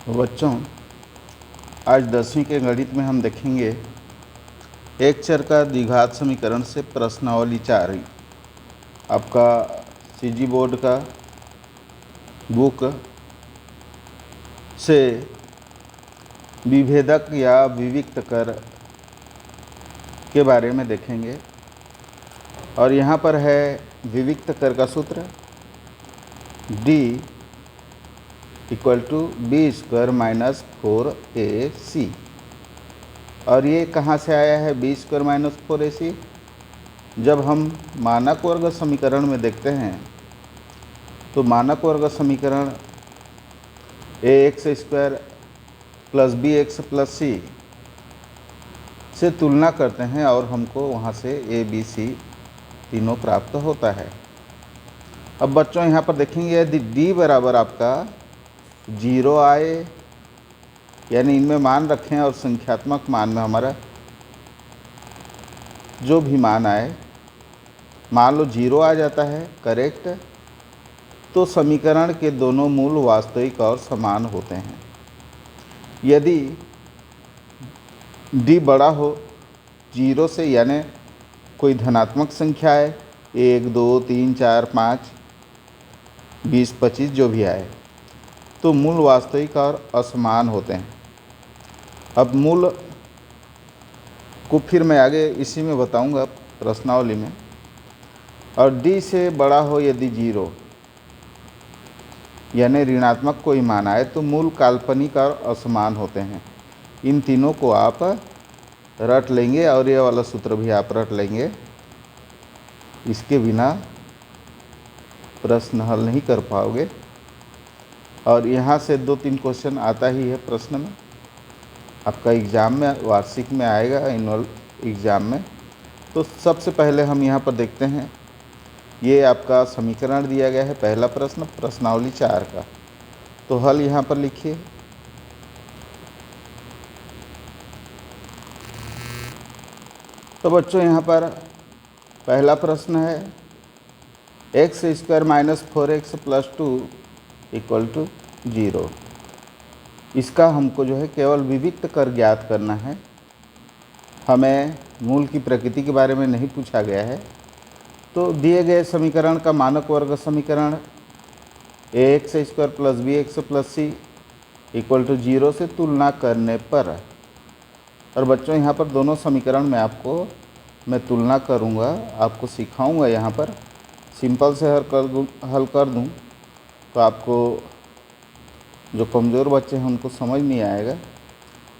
तो बच्चों, आज 10वीं के गणित में हम देखेंगे एक चर का द्विघात समीकरण से प्रश्नावली 4। आपका सीजी बोर्ड का बुक से विभेदक या विविक्त कर के बारे में देखेंगे। और यहाँ पर है विविक्त कर का सूत्र d = b² - 4ac। और ये कहाँ से आया है b² - 4ac? जब हम मानक वर्ग समीकरण में देखते हैं तो मानक वर्ग समीकरण ax² + bx + c से तुलना करते हैं और हमको वहाँ से a b c तीनों प्राप्त होता है। अब बच्चों यहाँ पर देखेंगे यदि d बराबर आपका 0 आए, यानी इनमें मान रखें और संख्यात्मक मान में हमारा जो भी मान आए, मान लो 0 आ जाता है करेक्ट, तो समीकरण के दोनों मूल वास्तविक और समान होते हैं। यदि d बड़ा हो 0 से, यानी कोई धनात्मक संख्या है 1 2 3 4 5 20 25 जो भी आए, तो मूल वास्तविक और असमान होते हैं। अब मूल को फिर मैं आगे इसी में बताऊंगा प्रश्नावली में। और d से बड़ा हो यदि 0, यानी ऋणात्मक कोई मान आए, तो मूल काल्पनिक और असमान होते हैं। इन तीनों को आप रट लेंगे और ये वाला सूत्र भी आप रट लेंगे, इसके बिना प्रश्न हल नहीं कर पाओगे। और यहाँ से 2-3 क्वेश्चन आता ही है प्रश्न में, आपका एग्ज़ाम में, वार्षिक में आएगा, एनुअल एग्ज़ाम में। तो सबसे पहले हम यहाँ पर देखते हैं, ये आपका समीकरण दिया गया है, पहला प्रश्न प्रश्नावली 4 का। तो हल यहाँ पर लिखिए। तो बच्चों यहाँ पर पहला प्रश्न है x² - 4x + 2 = 0। इसका हमको जो है केवल विविक्त कर ज्ञात करना है। हमें मूल की प्रकृति के बारे में नहीं पूछा गया है। तो दिए गए समीकरण का मानक वर्ग समीकरण ax² + bx + c = 0 से तुलना करने पर, और बच्चों यहाँ पर दोनों समीकरण में मैं तुलना करूँगा, आपको सिखाऊंगा। यहाँ पर सिंपल से हल कर दूँ तो आपको जो कमज़ोर बच्चे हैं उनको समझ नहीं आएगा।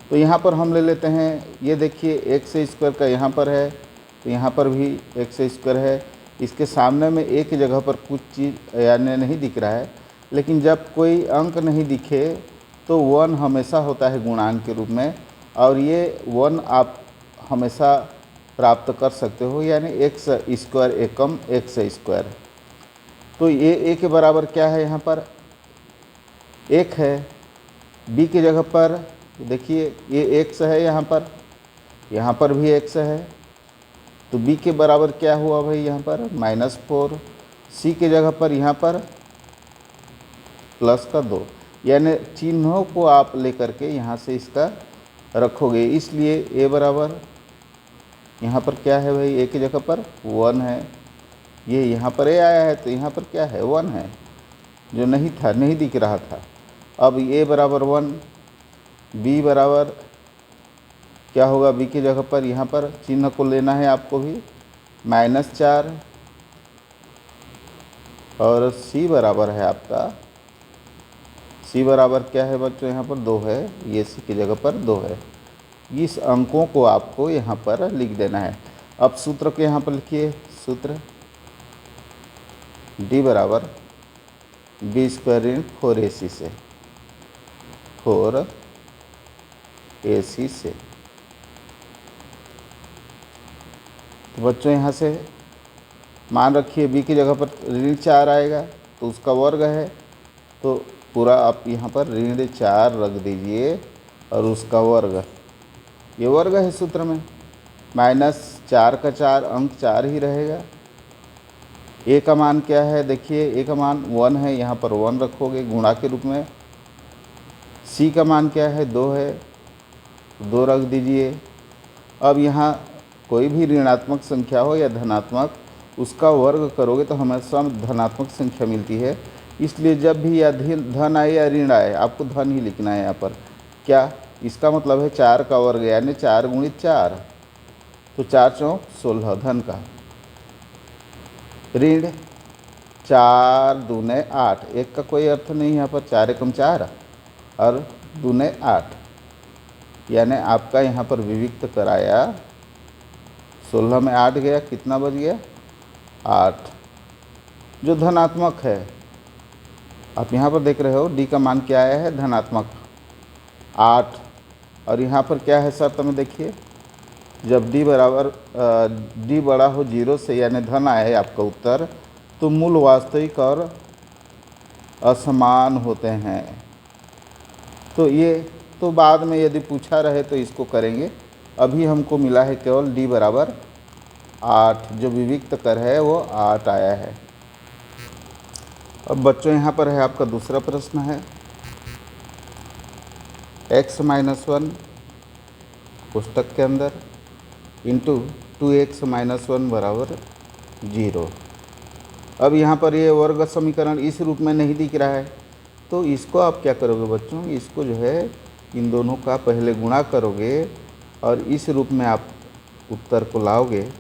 तो यहाँ पर हम ले लेते हैं, ये देखिए x² का यहाँ पर है, तो यहाँ पर भी x² है। इसके सामने में एक जगह पर कुछ चीज़ यानी नहीं दिख रहा है, लेकिन जब कोई अंक नहीं दिखे तो 1 हमेशा होता है गुणांक के रूप में, और ये 1 आप हमेशा प्राप्त कर सकते हो, यानी x² एकम x²। तो ये a के बराबर क्या है, यहाँ पर 1 है। b की जगह पर देखिए ये x है, यहाँ पर भी x है, तो b के बराबर क्या हुआ भाई, यहाँ पर -4। c की जगह पर यहाँ पर +2, यानी चिन्हों को आप लेकर के यहाँ से इसका रखोगे। इसलिए a बराबर यहाँ पर क्या है भाई, a की जगह पर 1 है। ये यहाँ पर a आया है, तो यहाँ पर क्या है 1 है, जो नहीं था, नहीं दिख रहा था। अब a बराबर 1, b बराबर क्या होगा, b की जगह पर यहाँ पर चिन्ह को लेना है आपको भी -4, और c बराबर है आपका, c बराबर क्या है बच्चों, यहाँ पर 2 है, ये c की जगह पर 2 है। इस अंकों को आपको यहाँ पर लिख देना है। अब सूत्र के यहाँ पर लिखिए, सूत्र d बराबर b² × 4ac से, 4ac से। तो बच्चों यहाँ से मान रखिए b की जगह पर ऋण 4 आएगा, तो उसका वर्ग है, तो पूरा आप यहाँ पर ऋण 4 रख दीजिए और उसका वर्ग, ये वर्ग है सूत्र में। -4 का 4 अंक 4 ही रहेगा। a का मान क्या है, देखिए a का मान 1 है, यहाँ पर 1 रखोगे गुणा के रूप में। सी का मान क्या है, 2 है, 2 रख दीजिए। अब यहाँ कोई भी ऋणात्मक संख्या हो या धनात्मक, उसका वर्ग करोगे तो हमेशा धनात्मक संख्या मिलती है। इसलिए जब भी या धन आए या ऋण आए, आपको धन ही लिखना है यहाँ पर। क्या, इसका मतलब है 4 का वर्ग यानी 4 गुणित 4, तो 4 चौक 16 धन का। ऋण 4 दूने 8, एक का कोई अर्थ नहीं यहाँ पर, 4 एकम 4 और दूने 8, यानी आपका यहाँ पर विविक्त कराया 16 में 8 गया, कितना बच गया, 8, जो धनात्मक है। आप यहाँ पर देख रहे हो डी का मान क्या आया है, धनात्मक 8। और यहाँ पर क्या है शर्त में देखिए, जब डी बड़ा हो 0 से यानी धन आए आपका उत्तर, तो मूल वास्तविक और असमान होते हैं। तो ये तो बाद में यदि पूछा रहे तो इसको करेंगे। अभी हमको मिला है केवल डी बराबर 8, जो विविक्त कर है वो 8 आया है। अब बच्चों यहाँ पर है आपका दूसरा प्रश्न है, x-1 पुस्तक के अंदर इंटू 2x-1 बराबर 0। अब यहाँ पर ये वर्ग समीकरण इस रूप में नहीं दिख रहा है, तो इसको आप क्या करोगे बच्चों, इसको जो है इन दोनों का पहले गुणा करोगे और इस रूप में आप उत्तर को लाओगे।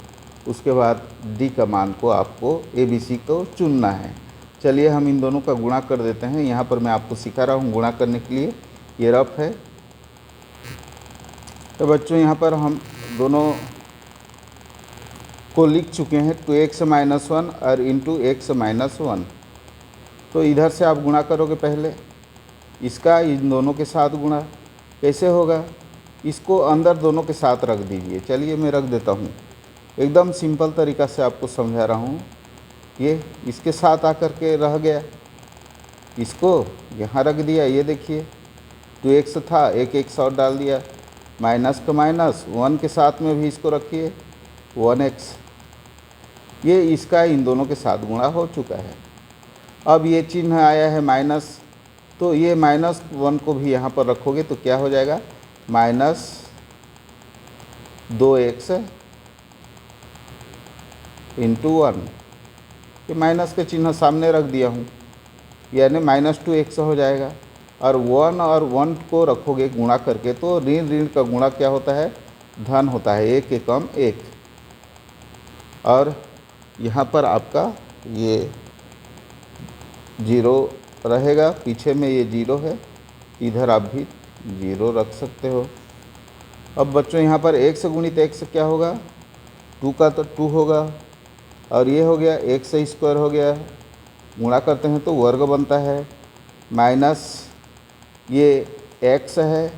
उसके बाद डी का मान को आपको ABC को चुनना है। चलिए हम इन दोनों का गुणा कर देते हैं। यहाँ पर मैं आपको सिखा रहा हूँ गुणा करने के लिए, ये रफ है। तो बच्चों यहाँ पर हम दोनों को लिख चुके हैं 2x-1 और इंटू x-1। तो इधर से आप गुणा करोगे, पहले इसका इन दोनों के साथ गुणा कैसे होगा, इसको अंदर दोनों के साथ रख दीजिए। चलिए मैं रख देता हूँ, एकदम सिंपल तरीक़ा से आपको समझा रहा हूँ। ये इसके साथ आकर के रह गया, इसको यहाँ रख दिया। ये देखिए 2x था, एक x और डाल दिया, माइनस का माइनस, 1 के साथ में भी इसको रखिए 1x। ये इसका इन दोनों के साथ गुणा हो चुका है। अब ये चिन्ह आया है माइनस, तो ये -1 को भी यहाँ पर रखोगे तो क्या हो जाएगा, -2x इंटू 1। ये माइनस के चिन्ह सामने रख दिया हूँ, यानी -2x हो जाएगा। और 1 को रखोगे गुणा करके, तो ऋण ऋण का गुणा क्या होता है, धन होता है, 1 एकम 1। और यहाँ पर आपका ये 0 रहेगा, पीछे में ये 0 है, इधर आप भी 0 रख सकते हो। अब बच्चों यहाँ पर x गुणित x क्या होगा, 2 का तो 2 होगा, और ये हो गया x² हो गया, गुणा करते हैं तो वर्ग बनता है, माइनस ये x है,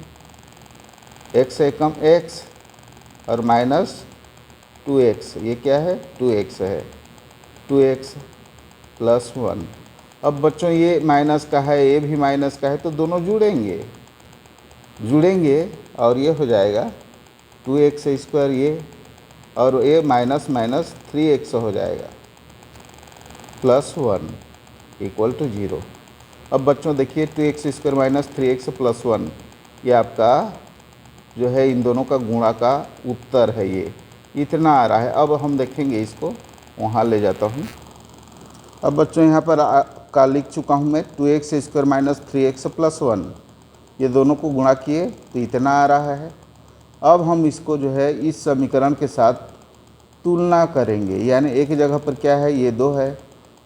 x एकम x और माइनस 2x, ये क्या है 2x है, 2x प्लस 1। अब बच्चों ये माइनस का है, ये भी माइनस का है, तो दोनों जुड़ेंगे और ये हो जाएगा 2x² ये, और ये माइनस माइनस 3x हो जाएगा, प्लस 1 इक्वल टू 0। अब बच्चों देखिए 2x² माइनस 3x प्लस 1, ये आपका जो है इन दोनों का गुणा का उत्तर है, ये इतना आ रहा है। अब हम देखेंगे इसको, वहाँ ले जाता हूँ। अब बच्चों यहाँ पर का लिख चुका हूँ मैं 2x² माइनस 3x प्लस 1, ये दोनों को गुणा किए तो इतना आ रहा है। अब हम इसको जो है इस समीकरण के साथ तुलना करेंगे, यानी एक जगह पर क्या है, ये 2 है,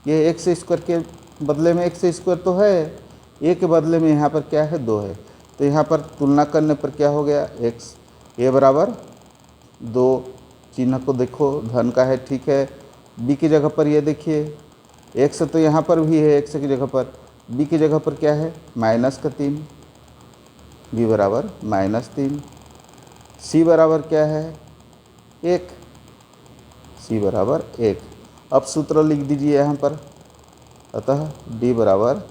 ये x² के बदले में x² तो है, a के बदले में यहाँ पर क्या है 2 है, तो यहाँ पर तुलना करने पर क्या हो गया, x a बराबर 2, चिन्ह को देखो धन का है, ठीक है। b की जगह पर ये देखिए x तो यहाँ पर भी है, x की जगह पर, b की जगह पर क्या है -3, b बराबर -3, c बराबर क्या है 1, c बराबर 1। अब सूत्र लिख दीजिए यहाँ पर, अतः d बराबर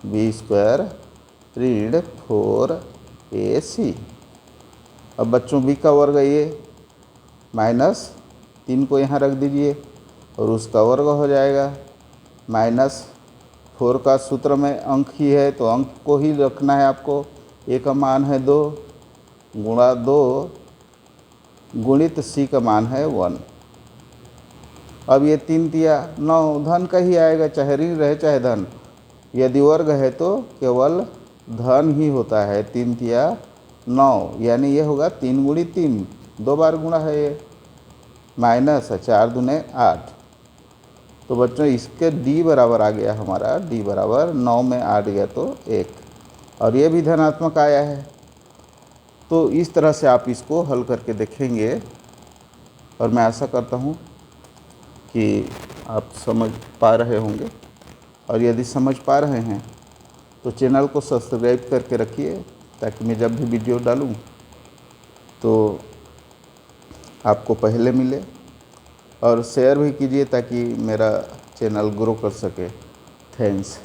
b² ऋण 4ac। अब बच्चों b का वर्ग ये -3 को यहाँ रख दीजिए और उसका वर्ग हो जाएगा 4 का सूत्र में अंक ही है तो अंक को ही रखना है आपको। ए का मान है 2 गुणा 2 गुणित सी का मान है 1। अब ये 3 तिया 9 धन का ही आएगा, चाहे ऋण रहे चाहे धन। यदि वर्ग है तो केवल धन ही होता है। 3 तिया 9 यानी ये होगा 3 गुणित 3, 2 बार गुणा है ये, माइनस 4 दूने 8। तो बच्चों इसके d बराबर आ गया हमारा, d बराबर 9 में 8 गया तो 1, और ये भी धनात्मक आया है। तो इस तरह से आप इसको हल करके देखेंगे और मैं आशा करता हूँ कि आप समझ पा रहे होंगे। और यदि समझ पा रहे हैं तो चैनल को सब्सक्राइब करके रखिए, ताकि मैं जब भी वीडियो डालूँ तो आपको पहले मिले, और शेयर भी कीजिए ताकि मेरा चैनल ग्रो कर सके। थैंक्स।